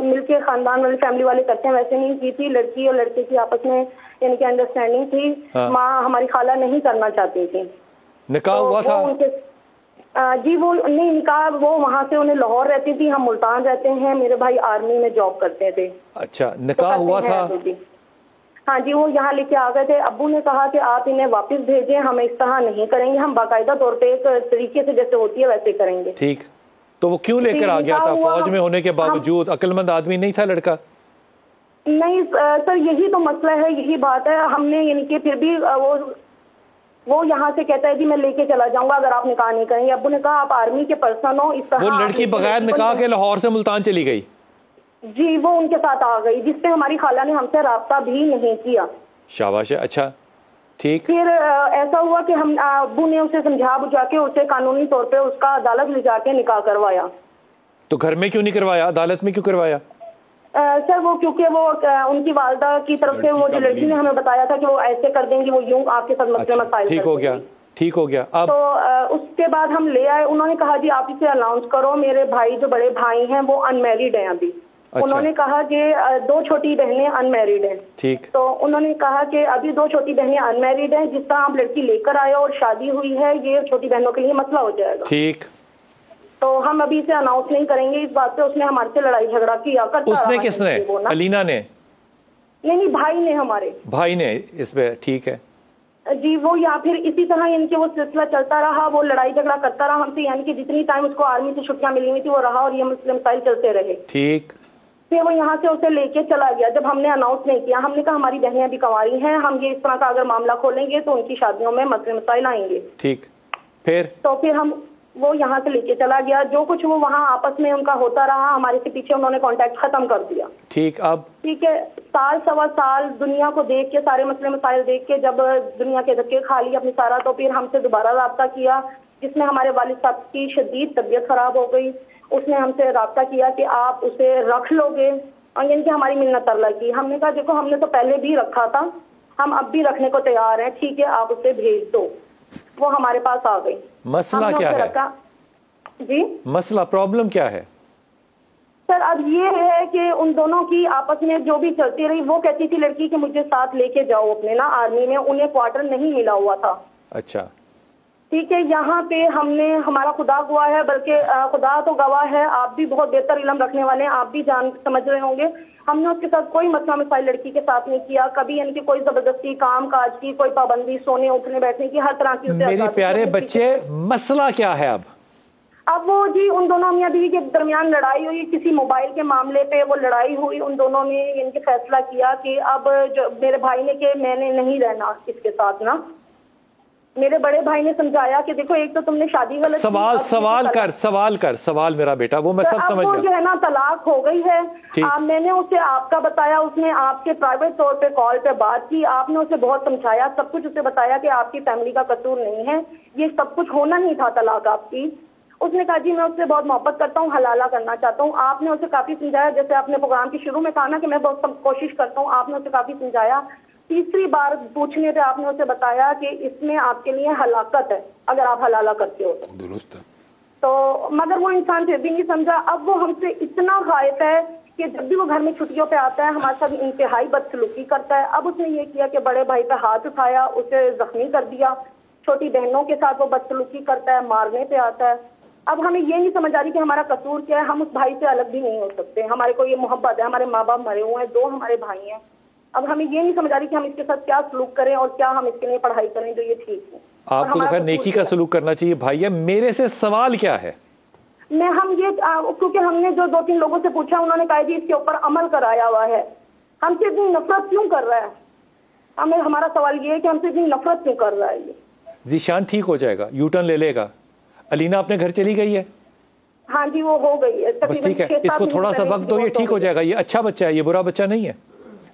मिलके खानदान वाले फैमिली वाले करते हैं वैसे नहीं की थी। लड़की और लड़के की आपस में इनकी अंडरस्टैंडिंग थी। हाँ। माँ हमारी खाला नहीं करना चाहती थी। निकाह हुआ था? जी वो नहीं, निकाह वो वहाँ से, उन्हें लाहौर रहती थी, हम मुल्तान रहते हैं। मेरे भाई आर्मी में जॉब करते थे। अच्छा, निकाह हुआ था? हाँ जी, वो यहाँ लेके आ गए थे। अब्बू ने कहा कि आप इन्हें वापस भेजें, हम इस तरह नहीं करेंगे, हम बाकायदा तौर पे एक तरीके से जैसे होती है वैसे करेंगे। ठीक, तो वो क्यों लेकर आ गया था? फौज में होने के बावजूद अक्लमंद आदमी नहीं था लड़का? नहीं सर, यही तो मसला है, यही बात है। हमने यानी कि फिर भी वो यहाँ से कहता है कि मैं लेके चला जाऊंगा अगर आप निकाह नहीं करेंगे। अब्बू ने कहा आप आर्मी के पर्सन हो, इस तरह। वो लड़की बगैर निकाह के लाहौर से मुल्तान चली गई? जी, वो उनके साथ आ गई, जिसपे हमारी खाला ने हमसे राब्ता भी नहीं किया। शाबाश है। अच्छा ठीक। फिर ऐसा हुआ कि हम अब्बू ने उसे समझा बुझा के उसे कानूनी तौर पे उसका अदालत ले जाके निकाह करवाया। तो घर में क्यों नहीं करवाया, अदालत में क्यों करवाया? सर वो क्योंकि वो उनकी वालदा की तरफ से वो जो लड़की ने हमें बताया था कि वो ऐसे कर देंगी, वो यूं आपके साथ मसले मसाइल। ठीक हो गया, ठीक हो गया। अब तो उसके बाद हम ले आए। उन्होंने कहा जी आप इसे अनाउंस करो। मेरे भाई जो बड़े भाई हैं वो अनमैरिड हैं अभी। अच्छा। उन्होंने कहा कि 2 छोटी बहनें अनमैरिड हैं। ठीक। तो उन्होंने कहा कि अभी 2 छोटी बहनें अनमैरिड हैं, जिस तरह आप लड़की लेकर आए और शादी हुई है, ये छोटी बहनों के लिए मसला हो जाएगा। ठीक। तो हम अभी इसे अनाउंस नहीं करेंगे इस बात पे। उसने हमारे से लड़ाई झगड़ा किया। उसने किसने? अलीना ने? नहीं, भाई ने, हमारे भाई ने इस पे। ठीक है जी। वो या फिर इसी तरह इनके वो सिलसिला चलता रहा, वो लड़ाई झगड़ा करता रहा हमसे, यानी कि जितनी टाइम उसको आर्मी से छुट्टियां मिली हुई थी वो रहा और ये मसले मसाइल चलते रहे। ठीक। फिर वो यहाँ से उसे लेके चला गया जब हमने अनाउंस नहीं किया। हमने कहा हमारी बहनें अभी कंवारी हैं, हम ये इस तरह का अगर मामला खोलेंगे तो उनकी शादियों में मसले मसाइल आएंगे। ठीक। फिर हम वो यहाँ से लेके चला गया। जो कुछ वो वहाँ आपस में उनका होता रहा, हमारे से पीछे उन्होंने कांटेक्ट खत्म कर दिया। ठीक। अब ठीक है, साल सवा साल दुनिया को देख के, सारे मसले मसाइल देख के, जब दुनिया के धक्के खा लिया अपनी सारा, तो फिर हमसे दोबारा राब्ता किया, जिसमें हमारे वालिद साहब की शदीद तबीयत खराब हो गई। उसने हमसे राब्ता किया कि आप उसे रख लोगे, और यानी कि हमारी मिन्नत तरला की। हमने कहा देखो हमने तो पहले भी रखा था, हम अब भी रखने को तैयार हैं, ठीक है आप उसे भेज दो। वो हमारे पास आ गई। मसला क्या है? जी मसला, प्रॉब्लम क्या है सर? अब ये है कि उन दोनों की आपस में जो भी चलती रही, वो कहती थी लड़की कि मुझे साथ लेके जाओ अपने ना आर्मी में, उन्हें क्वार्टर नहीं मिला हुआ था। अच्छा ठीक है, यहाँ पे हमने, हमारा खुदा गवाह है, बल्कि खुदा तो गवाह है, आप भी बहुत बेहतर इल्म रखने वाले हैं, आप भी जान समझ रहे होंगे, हमने उसके साथ कोई मसला मसाइल लड़की के साथ नहीं किया कभी। यानी कि कोई जबरदस्ती काम काज की, कोई पाबंदी सोने उठने बैठने की, हर तरह की। मेरी प्यारे बच्चे, मसला क्या है? अब वो जी उन दोनों मियां बीवी के दरमियान लड़ाई हुई, किसी मोबाइल के मामले पे वो लड़ाई हुई। उन दोनों ने इनके फैसला किया कि अब जो मेरे भाई ने कि मैंने नहीं रहना इसके साथ ना। मेरे बड़े भाई ने समझाया कि देखो एक तो तुमने शादी गलत सवाल मेरा बेटा, वो मैं सब समझ गया। जो है ना तलाक हो गई है। मैंने उसे आपका बताया, उसने आपके प्राइवेट तौर पे कॉल पे बात की, आपने उसे बहुत समझाया, सब कुछ उसे बताया कि आपकी फैमिली का कसूर नहीं है, ये सब कुछ होना नहीं था तलाक आपकी। उसने कहा जी मैं उससे बहुत मोहब्बत करता हूँ, हलाला करना चाहता हूँ। आपने उसे काफी समझाया, जैसे आपने प्रोग्राम के शुरू में कहा ना कि मैं बहुत कोशिश करता हूँ, आपने उसे काफी समझाया। तीसरी बार पूछने पे आपने उसे बताया कि इसमें आपके लिए हलाकत है अगर आप हलाला करते हो तो। दुरुस्त है। तो मगर वो इंसान फिर भी नहीं समझा। अब वो हमसे इतना गायब है कि जब भी वो घर में छुट्टियों पे आता है हमारे साथ इंतहाई बदसलूकी करता है। अब उसने ये किया कि बड़े भाई पे हाथ उठाया, उसे जख्मी कर दिया। छोटी बहनों के साथ वो बदसलूकी करता है, मारने पे आता है। अब हमें ये नहीं समझ आ रही कि हमारा कसूर क्या है। हम उस भाई से अलग भी नहीं हो सकते, हमारे को ये मोहब्बत है, हमारे माँ बाप मरे हुए हैं, 2 हमारे भाई हैं। अब हमें ये नहीं समझ आ रही कि हम इसके साथ क्या सलूक करें और क्या हम इसके लिए पढ़ाई करें जो ये ठीक है। आपको तो खैर नेकी का सलूक करना चाहिए भाई है। मेरे से सवाल क्या है? क्योंकि हमने जो 2-3 लोगों से पूछा, उन्होंने कहा जी इसके ऊपर अमल कराया हुआ है, हमसे इतनी नफरत क्यों कर रहा है? हमें हमारा सवाल ये है कि हमसे इतनी नफरत क्यों कर रहा है ये? जीशान ठीक हो जाएगा, यू टर्न ले लेगा। अलीना अपने घर चली गई है? हाँ जी, वो हो गई है। बस ठीक है, इसको थोड़ा सा वक्त दो, ये ठीक हो जाएगा। ये अच्छा बच्चा है, ये बुरा बच्चा नहीं है।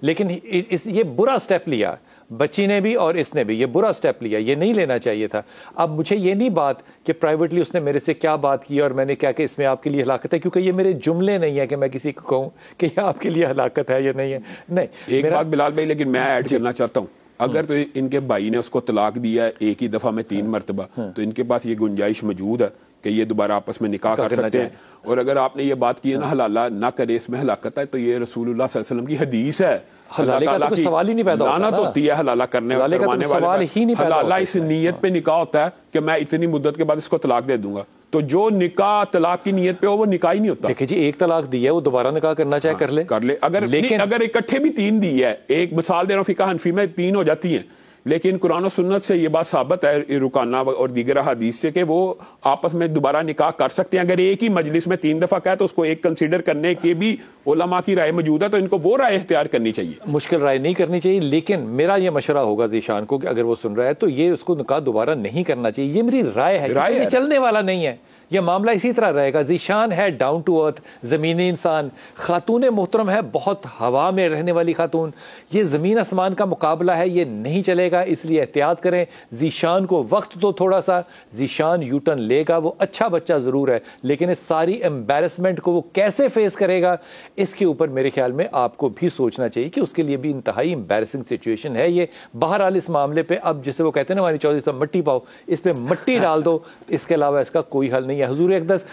लेकिन ये बुरा स्टेप लिया बच्ची ने भी और इसने भी, ये बुरा स्टेप लिया, ये नहीं लेना चाहिए था। अब मुझे ये नहीं बात कि प्राइवेटली उसने मेरे से क्या बात की और मैंने क्या कि इसमें आपके लिए हलाकत है, क्योंकि ये मेरे जुमले नहीं है कि मैं किसी को कहूँ कि ये आपके लिए हलाकत है या नहीं है। नहीं, एक बात बिलाल भाई, लेकिन मैं ऐड करना चाहता हूँ, अगर तो इनके भाई ने उसको तलाक दिया है एक ही दफा में 3 मरतबा, तो इनके पास ये गुंजाइश मौजूद है कि ये दोबारा आपस में निकाह कर सकते हैं। और अगर आपने ये बात की है ना हलाला ना करे इसमें हलाकत है, तो ये रसूलुल्लाह सल्लल्लाहु अलैहि वसल्लम की हदीस है। हलाले का तो कोई सवाल ही नहीं पैदा होता, लानत होती है हलाला करने और करवाने वाले। हलाला इस नीयत पे निकाह होता है कि मैं इतनी मुद्दत के बाद इसको तलाक दे दूंगा। तो जो निकाह तलाक की नीयत पे हो वो निकाह ही नहीं होता। देखिए जी, एक तलाक दी है, वो दोबारा निकाह करना चाहे कर ले। अगर इकट्ठे भी 3 दी है, एक मिसाल दे रहा हूं, फिका हनफी में 3 हो जाती हैं, लेकिन कुरान और सुन्नत से ये बात साबित है, रुकाना और दीगर हदीस से, कि वो आपस में दोबारा निकाह कर सकते हैं। अगर एक ही मजलिस में 3 दफा कहा तो उसको एक कंसीडर करने के भी उलमा की राय मौजूद है, तो इनको वो राय इख्तियार करनी चाहिए। मुश्किल राय नहीं करनी चाहिए, लेकिन मेरा ये मशवरा होगा जीशान को कि अगर वो सुन रहा है तो ये उसको निकाह दोबारा नहीं करना चाहिए। ये मेरी राय है, ये चलने वाला नहीं है। यह मामला इसी तरह रहेगा। जीशान है डाउन टू अर्थ, ज़मीनी इंसान, खातून मोहतरम है, बहुत हवा में रहने वाली खातून। ये ज़मीन आसमान का मुकाबला है, ये नहीं चलेगा, इसलिए एहतियात करें। जीशान को वक्त दो थोड़ा सा, जीशान यू टर्न लेगा। वो अच्छा बच्चा ज़रूर है, लेकिन इस सारी एम्बेरसमेंट को वो कैसे फेस करेगा, इसके ऊपर मेरे ख्याल में आपको भी सोचना चाहिए कि उसके लिए भी इंतहाई एम्बेरसिंग सिचुएशन है ये। बहरहाल इस मामले पर अब जिसे वो कहते हैं ना हमारी चौधरी साहब, मट्टी पाओ, इस पर मट्टी डाल दो, इसके अलावा इसका कोई हल नहीं है। हुजूर अक़दस,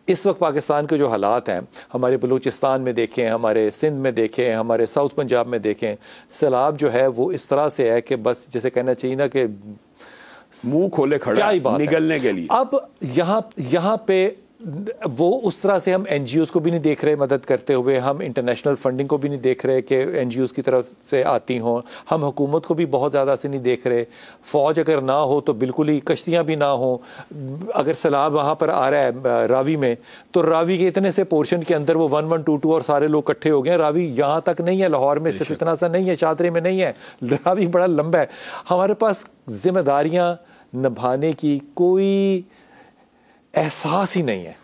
इस वक्त पाकिस्तान के जो हालात हैं, हमारे बलूचिस्तान में देखें, हमारे सिंध में देखें, हमारे साउथ पंजाब में देखें, सैलाब जो है वो इस तरह से है कि बस जैसे कहना चाहिए ना कि मुंह खोले खड़ा निगलने के लिए। अब यहाँ पे वो उस तरह से हम एनजीओज को भी नहीं देख रहे मदद करते हुए, हम इंटरनेशनल फंडिंग को भी नहीं देख रहे कि एनजीओज की तरफ से आती हों, हम हुकूमत को भी बहुत ज़्यादा से नहीं देख रहे। फ़ौज अगर ना हो तो बिल्कुल ही, कश्तियाँ भी ना हो। अगर सैलाब वहाँ पर आ रहा है रावी में, तो रावी के इतने से पोर्शन के अंदर वो 1122 और सारे लोग इकट्ठे हो गए। रावी यहाँ तक नहीं है, लाहौर में सिर्फ इतना सा नहीं है, शादरे में नहीं है, रावी बड़ा लंबा है। हमारे पास जिम्मेदारियाँ निभाने की कोई एहसास ही नहीं है।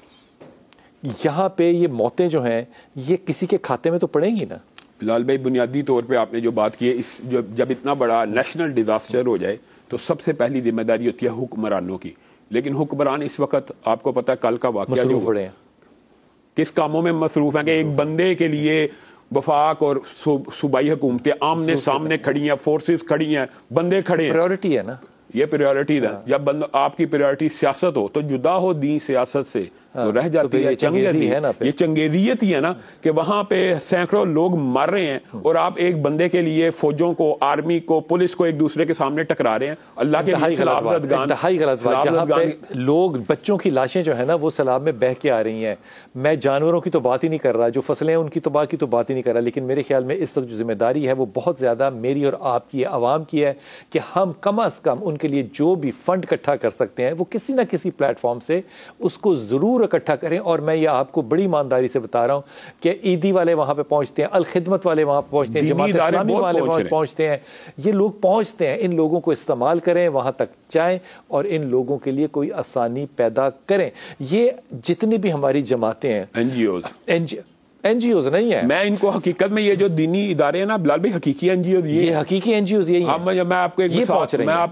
यहाँ पे ये मौतें जो हैं ये किसी के खाते में तो पड़ेंगी ना। बिलाल भाई, बुनियादी तौर पे आपने जो बात की है, इस जब इतना बड़ा नेशनल डिजास्टर हो जाए तो सबसे पहली जिम्मेदारी होती है हुक्मरानों की। लेकिन हुक्मरान इस वक्त, आपको पता है कल का वाकया जो पड़े हैं, किस कामों में मसरूफ है कि एक बंदे के लिए वफाक और सूबाई हुकूमतें आमने सामने खड़ी हैं, फोर्सेस खड़ी हैं, बंदे खड़े हैं। प्रायोरिटी है ना, ये प्रायोरिटी है। जब आपकी प्रायोरिटी सियासत हो तो जुदा हो दी सियासत से तो रह जाती है चंगेजी है ना। ये चंगेजियत ही है ना कि वहां पे सैकड़ों लोग मर रहे हैं और आप एक बंदे के लिए फौजों को, आर्मी को, पुलिस को एक दूसरे के सामने टकरा रहे हैं। अल्लाह के लोग, बच्चों की लाशें जो है ना वो सैलाब में बह के आ रही हैं। मैं जानवरों की तो बात ही नहीं कर रहा, जो फसलें हैं उनकी तबाह की तो बात ही नहीं कर रहा। लेकिन मेरे ख्याल में इस वक्त जो जिम्मेदारी है वो बहुत ज्यादा मेरी और आपकी, आवाम की है कि हम कम अज कम उनके लिए जो भी फंड इकट्ठा कर सकते हैं वो किसी ना किसी प्लेटफॉर्म से उसको जरूर इकट्ठा करें। और मैं ये आपको बड़ी ईमानदारी से बता रहा हूं कि ईदी वाले वहां पे पहुंचते हैं, अल खिदमत वाले वहां पहुंचते हैं, जमात इस्लामी वाले वहां पहुंचते हैं, ये लोग पहुंचते हैं। इन लोगों को इस्तेमाल करें, वहां तक जाएं और इन लोगों के लिए कोई आसानी पैदा करें। ये जितनी भी हमारी जमातें हैं, एनजीओज नहीं है, मैं इनको हकीकत में ये जो दीनी इदारे हैं ना बिलाल भाई, हकीकी एनजीओज ये हकीकी एनजीओज यही हैं। मैं आपको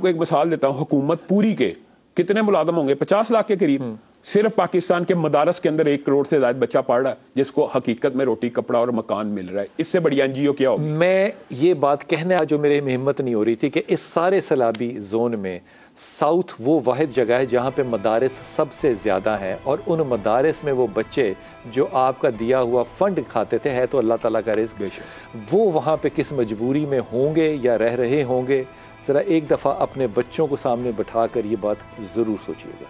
एक मिसाल देता हूँ। हुकूमत पूरी के कितने मुलाजम होंगे? 50 लाख के करीब। सिर्फ पाकिस्तान के मदारस के अंदर 1 करोड़ से ज्यादा बच्चा पढ़ रहा है जिसको हकीकत में रोटी, कपड़ा और मकान मिल रहा है। इससे बड़ी एनजीओ क्या होगी? मैं ये बात कहने जो मेरे में हिम्मत नहीं हो रही थी कि इस सारे सैलाबी जोन में साउथ वो वाहिद जगह है जहाँ पे मदारस सबसे ज़्यादा हैं और उन मदारस में वो बच्चे जो आपका दिया हुआ फंड खाते थे, है तो अल्लाह ताला का रिज़्क़, बेशक वो वहाँ पे किस मजबूरी में होंगे या रह रहे होंगे। ज़रा एक दफ़ा अपने बच्चों को सामने बिठा कर ये बात ज़रूर सोचिएगा।